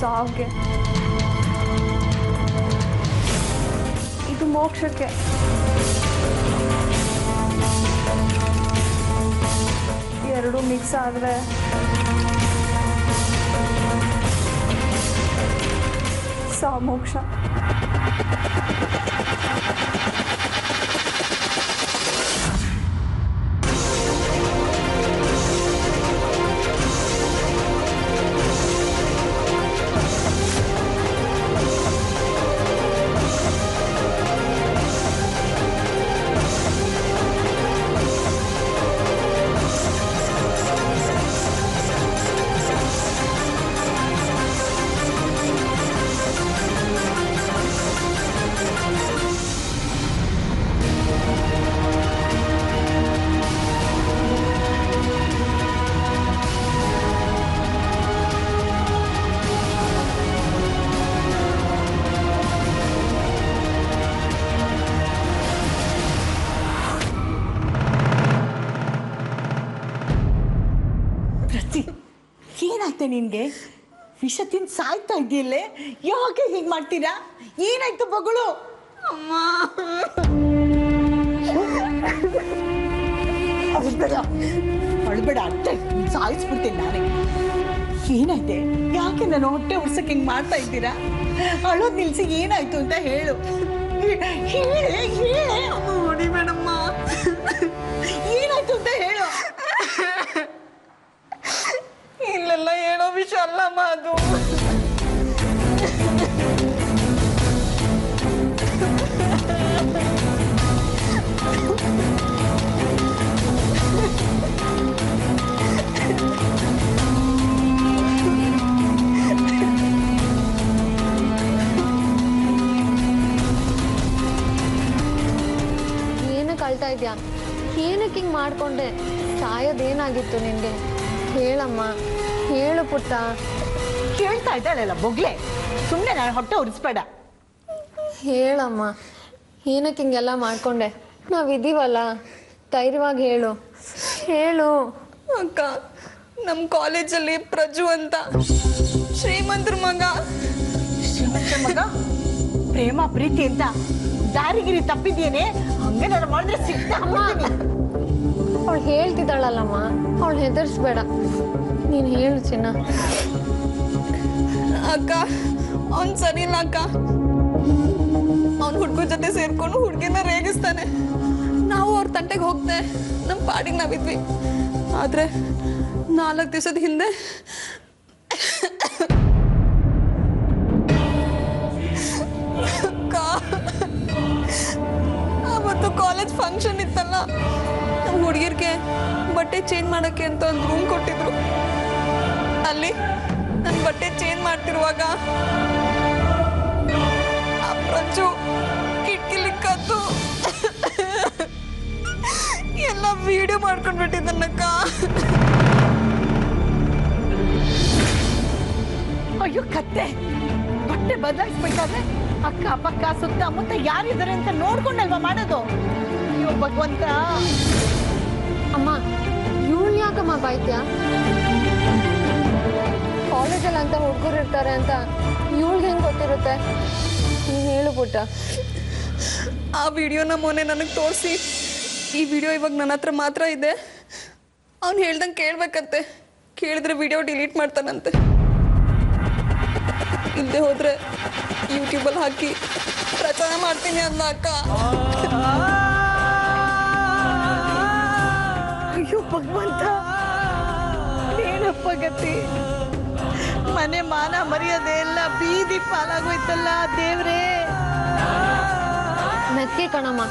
ಸಾವ್ಗೆ, ಇದು ಮೋಕ್ಷಕ್ಕೆ. ಎರಡು ಮಿಕ್ಸ್ ಆದರೆ ಮೋಕ್ಷ. ಏನಾಯ್ತು ನಿನ್ಗೆ? ವಿಷ ತಿಂದು ಸಾಯ್ತಾ ಇದೆಯಲ್ಲೇ, ಯಾಕೆ ಹೀಗೆ ಮಾಡ್ತೀರಾ? ಏನಾಯ್ತು ಬಗಳು? ಅಮ್ಮ ಅಳ್ಬೇಡ, ಅಷ್ಟೇ ಸಾಯಿಸ್ಬಿಡ್ತೀನಿ ನಾನೇ. ಏನಾಯ್ತೆ? ಯಾಕೆ ನಾನು ಹೊಟ್ಟೆ ಉರ್ಸಕ್ಕೆ ಹಿಂಗೆ ಮಾಡ್ತಾ ಇದ್ದೀರಾ? ಅಳೋದ್ ನಿಲ್ಸಿ ಏನಾಯ್ತು ಅಂತ ಹೇಳು. ಹೇಳೆ ಹೇಳೆ. ನೋಡಿ ಮೇಡಮ್ಮ, ಏನಾಯ್ತು ಅಂತ ಹೇಳು. ಇಲ್ಲೆಲ್ಲ ಹೇಳೋ ವಿಷಯ ಅಲ್ಲಮ್ಮ ಅದು. ಏನಕ್ಕೆ ಅಳ್ತಾ ಇದ್ಯಾ? ಏನಕ್ಕೆ ಹಿಂಗೆ ಮಾಡ್ಕೊಂಡೆ? ಸಾಯೋದೇನಾಗಿತ್ತು ನಿನಗೆ? ಹೇಳಮ್ಮ, ಹೇಳು ಪುಟ್ಟ. ಕೇಳ್ತಾ ಇದ್ದಾಳಲ್ಲ ಬೊಗ್ಲೆ, ಸುಮ್ಮನೆ ನಾನು ಹೊಟ್ಟೆ ಉರಿಸ್ಬೇಡ. ಹೇಳಮ್ಮ, ಏನಕ್ಕೆ ಹಿಂಗೆಲ್ಲ ಮಾಡ್ಕೊಂಡೆ? ನಾವಿದ್ದೀವಲ್ಲ, ಧೈರ್ಯವಾಗಿ ಹೇಳು. ಹೇಳು ಅಕ್ಕ, ನಮ್ಮ ಕಾಲೇಜಲ್ಲಿ ಪ್ರಜು ಅಂತ ಶ್ರೀಮಂತರ ಮಗ. ಶ್ರೀಮಂತರ ಮಗ? ಪ್ರೇಮ ಪ್ರೀತಿ ಅಂತ ದಾರಿಗಿರಿ ತಪ್ಪಿದ್ದೇನೆ, ಹಂಗೇನಾರು ಮಾಡಿದ್ರೆ ಸಿಗ್ತಾ. ಅವಳು ಹೇಳ್ತಿದ್ದಾಳಲ್ಲಮ್ಮ, ಅವಳು ಹೆದರ್ಸ್ಬೇಡ. ನೀನು ಹೇಳು ಚಿನ್ನ. ಅಕ್ಕ, ಅವ್ನು ಸರಿ ಇಲ್ಲ ಅಕ್ಕ. ಅವ್ನು ಹುಡುಗರ ಜೊತೆ ಸೇರ್ಕೊಂಡು ಹುಡುಗಿನ ರೇಗಿಸ್ತಾನೆ. ನಾವು ಅವ್ರ ತಂಟೆಗೆ ಹೋಗ್ದೆ ನಮ್ಮ ಪಾಡಿಗೆ ನಾವಿದ್ವಿ. ಆದ್ರೆ 4 ದಿವಸದ ಹಿಂದೆ ಅವತ್ತು ಕಾಲೇಜ್ ಫಂಕ್ಷನ್ ಇತ್ತಲ್ಲ, ನಮ್ಮ ಹುಡುಗಿರ್ಗೆ ಬಟ್ಟೆ ಚೇಂಜ್ ಮಾಡಕ್ಕೆ ಅಂತ ಒಂದು ರೂಮ್ ಕೊಟ್ಟಿದ್ರು. ಅಲ್ಲಿ ನನ್ನ ಬಟ್ಟೆ ಚೇಂಜ್ ಮಾಡ್ತಿರುವಾಗ ಆ ಪ್ರಜು ಕಿಟಕಿಲಿ ಕದ್ದು ಎಲ್ಲ ವಿಡಿಯೋ ಮಾಡ್ಕೊಂಡ್ಬಿಟ್ಟಿದ್ದನ್ನಕ್ಕ. ಅಯ್ಯೋ ಕತ್ತೆ, ಬಟ್ಟೆ ಬದಲಾಯಿಸ್ಬೇಕಾದ್ರೆ ಅಕ್ಕ ಪಕ್ಕ ಸುತ್ತಮುತ್ತ ಯಾರಿದ್ದಾರೆ ಅಂತ ನೋಡ್ಕೊಂಡಲ್ವಾ ಮಾಡೋದು? ಅಯ್ಯೋ ಭಗವಂತ. ಅಮ್ಮ, ಇವಳು ಯಾಕಮ್ಮ ಬಾಯ್ತ್ಯಾ? ಕಾಲೇಜಲ್ಲಿ ಅಂತ ಹುಡುಗರು ಇರ್ತಾರೆ ಅಂತ ಇವಳಿಗೆ ಹೆಂಗೆ ಗೊತ್ತಿರುತ್ತೆ? ನೀನು ಹೇಳು ಪುಟ್ಟ. ಆ ವಿಡಿಯೋನ ಮೊನ್ನೆ ನನಗೆ ತೋರಿಸಿ, ಈ ವಿಡಿಯೋ ಇವಾಗ ನನ್ನ ಹತ್ರ ಮಾತ್ರ ಇದೆ. ಅವ್ನು ಹೇಳ್ದಂಗೆ ಕೇಳ್ಬೇಕಂತೆ, ಕೇಳಿದ್ರೆ ವಿಡಿಯೋ ಡಿಲೀಟ್ ಮಾಡ್ತಾನಂತೆ. ಇಲ್ಲದೆ ಹೋದ್ರೆ ಯೂಟ್ಯೂಬಲ್ಲಿ ಹಾಕಿ ಪ್ರಚಾರ ಮಾಡ್ತೀನಿ ಅಂದ ಅಕ್ಕ. ಅಯ್ಯೋ ಭಗವಂತ, ಏನಪ್ಪ ಗತಿ? ಮನೆ ಮಾನ ಮರ್ಯಾದೆ ಎಲ್ಲ ಬೀದಿ ಪಾಲಾಗೋಯ್ತಲ್ಲ ದೇವ್ರೇ. ಮೆಕ್ಕೆ ಕಣಮ್ಮ,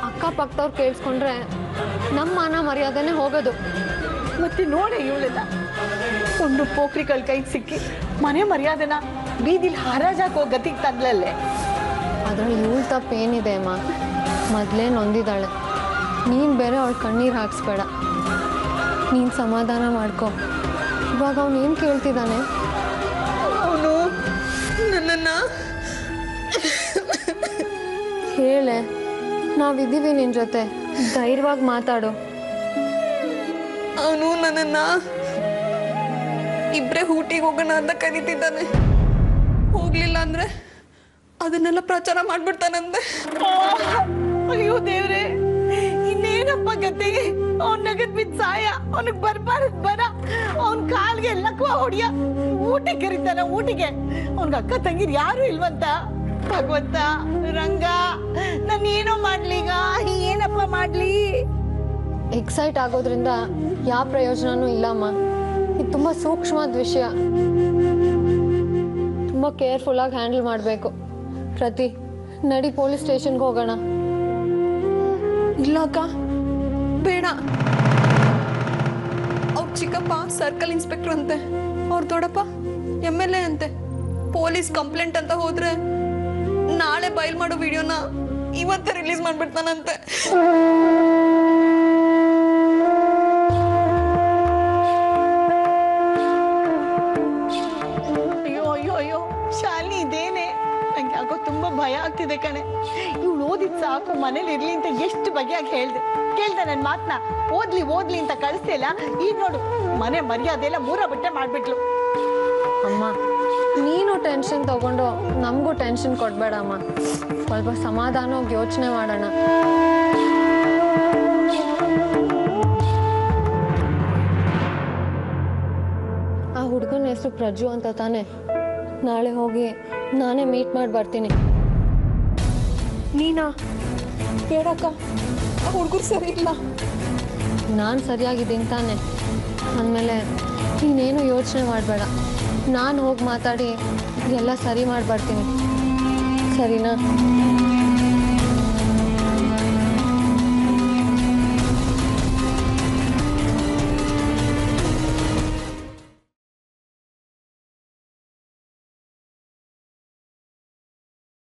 ಅಕ್ಕಪಕ್ಕದವ್ರು ಕೇಳಿಸ್ಕೊಂಡ್ರೆ ನಮ್ಮ ಮಾನ ಮರ್ಯಾದೆನೇ ಹೋಗೋದು. ಮತ್ತೆ ನೋಡಿ ಇವಳೆಲ್ಲ ಒಂದು ಪೋಖ್ರಿಗಳ ಕೈಗೆ ಸಿಕ್ಕಿ ಮನೆ ಮರ್ಯಾದೆನ ಬೀದಿಲಿ ಹರಾಜಾಕೋ ಗತಿಗೆ ತಂದ್ಲಲ್ಲೇ. ಅದ್ರಲ್ಲಿ ಇವಳು ತಪ್ಪೇನಿದೆ ಅಮ್ಮ? ಮೊದಲೇ ನೊಂದಿದ್ದಾಳೆ. ನೀನು ಬೇರೆ ಅವಳು ಕಣ್ಣೀರು ಹಾಕ್ಸ್ಬೇಡ. ನೀನು ಸಮಾಧಾನ ಮಾಡ್ಕೊ. ಇವಾಗ ಅವನು ಏನು ಕೇಳ್ತಿದ್ದಾನೆ? ಅವನು ನನ್ನನ್ನು ಹೇಳೆ, ನಾವಿದ್ದೀವಿ ನಿನ್ನ ಜೊತೆ, ಧೈರ್ಯವಾಗಿ ಮಾತಾಡು. ಅವನು ನನ್ನನ್ನು ಇಬ್ರೇ ಊಟಿಗೆ ಹೋಗೋಣ ಅಂತ ಕರೀತಿದ್ದಾನೆ. ಹೋಗ್ಲಿಲ್ಲ ಅಂದ್ರೆ ಅದನ್ನೆಲ್ಲ ಪ್ರಚಾರ ಮಾಡ್ಬಿಡ್ತಾನಂತೆ. ಅಯ್ಯೋ ದೇವ್ರೆ, ಇನ್ನೇನಪ್ಪ ಗತಿ? ಅವ್ನ ನಗದ್ ಬಿದ್ದ ಸಾಯ, ಅವನಿಗೆ ಬರ್ಬಾರದ್ ಬರ, ಅವನ್ ಕಾಲ್ಗೆ ಲಕ್ವ ಹೊಡಿಯ, ಊಟಿಗೆ ಕರೀತಾನ ಊಟಿಗೆ. ಅವನ್ಗ ಅಕ್ಕ ತಂಗಿರ್ ಯಾರು ಇಲ್ವಂತ? ಭಗವಂತ, ರಂಗ, ನಾನು ಏನೋ ಮಾಡ್ಲೀಗ, ಏನಪ್ಪ ಮಾಡ್ಲಿ? ಎಕ್ಸೈಟ್ ಆಗೋದ್ರಿಂದ ಯಾವ ಪ್ರಯೋಜನನೂ ಇಲ್ಲಮ್ಮ. ಇದು ತುಂಬ ಸೂಕ್ಷ್ಮವಾದ ವಿಷಯ, ತುಂಬ ಕೇರ್ಫುಲ್ಲಾಗಿ ಹ್ಯಾಂಡಲ್ ಮಾಡಬೇಕು. ಪ್ರತಿ ನಡಿ ಪೊಲೀಸ್ ಸ್ಟೇಷನ್ಗೆ ಹೋಗೋಣ. ಇಲ್ಲ ಅಕ್ಕ, ಬೇಡ. ಅವ್ರ ಚಿಕ್ಕಪ್ಪ ಸರ್ಕಲ್ ಇನ್ಸ್ಪೆಕ್ಟರ್ ಅಂತೆ, ಅವ್ರ ದೊಡ್ಡಪ್ಪ MLA ಅಂತೆ. ಪೊಲೀಸ್ ಕಂಪ್ಲೇಂಟ್ ಅಂತ ಹೋದ್ರೆ ನಾಳೆ ಬಯಲ್ ಮಾಡೋ ವಿಡಿಯೋನ ಇವತ್ತೇ ರಿಲೀಸ್ ಮಾಡ್ಬಿಡ್ತಾನಂತೆ. ಅಯ್ಯೋ ಅಯ್ಯೋ ಅಯ್ಯೋ ಶಾಲಿನಿ, ಇದೇನೆ ನಂಗೆ ಯಾಕೋ ತುಂಬಾ ಭಯ ಆಗ್ತಿದೆ ಕಣೆ. ಇವ್ಳು ಓದಿದ್ ಸಾಕು, ಮನೇಲಿ ಇರ್ಲಿ ಅಂತ ಎಷ್ಟು ಬಗೆಯಾಗಿ ಕೇಳ್ದೆ ನನ್ ಮಾತನ್ನ. ಓದ್ಲಿ ಅಂತ ಕಳಿಸ್ತಿಲ್ಲ, ಈಗ ನೋಡು ಮನೆ ಮರ್ಯಾದೆ ಎಲ್ಲ ಮೂರ ಬಟ್ಟೆ ಮಾಡ್ಬಿಟ್ಲು. ಅಮ್ಮ, ನೀನು ಟೆನ್ಷನ್ ತಗೊಂಡು ನಮಗೂ ಟೆನ್ಷನ್ ಕೊಡಬೇಡ ಅಮ್ಮ. ಸ್ವಲ್ಪ ಸಮಾಧಾನವಾಗಿ ಯೋಚನೆ ಮಾಡೋಣ. ಆ ಹುಡುಗನ ಹೆಸರು ಪ್ರಜ್ಜು ಅಂತ ತಾನೆ? ನಾಳೆ ಹೋಗಿ ನಾನೇ ಮೀಟ್ ಮಾಡಿ ಬರ್ತೀನಿ. ನೀನಾ? ಬೇಡಕ್ಕ, ಆ ಹುಡುಗರು ಸರಿ ಇಲ್ಲ. ನಾನು ಸರಿಯಾಗಿದ್ದೀನಿ ತಾನೆ? ಅಂದಮೇಲೆ ನೀನೇನು ಯೋಚನೆ ಮಾಡಬೇಡ. ನಾನು ಹೋಗಿ ಮಾತಾಡಿ ಎಲ್ಲ ಸರಿ ಮಾಡಿ ಬರ್ತೀನಿ, ಸರಿನಾ?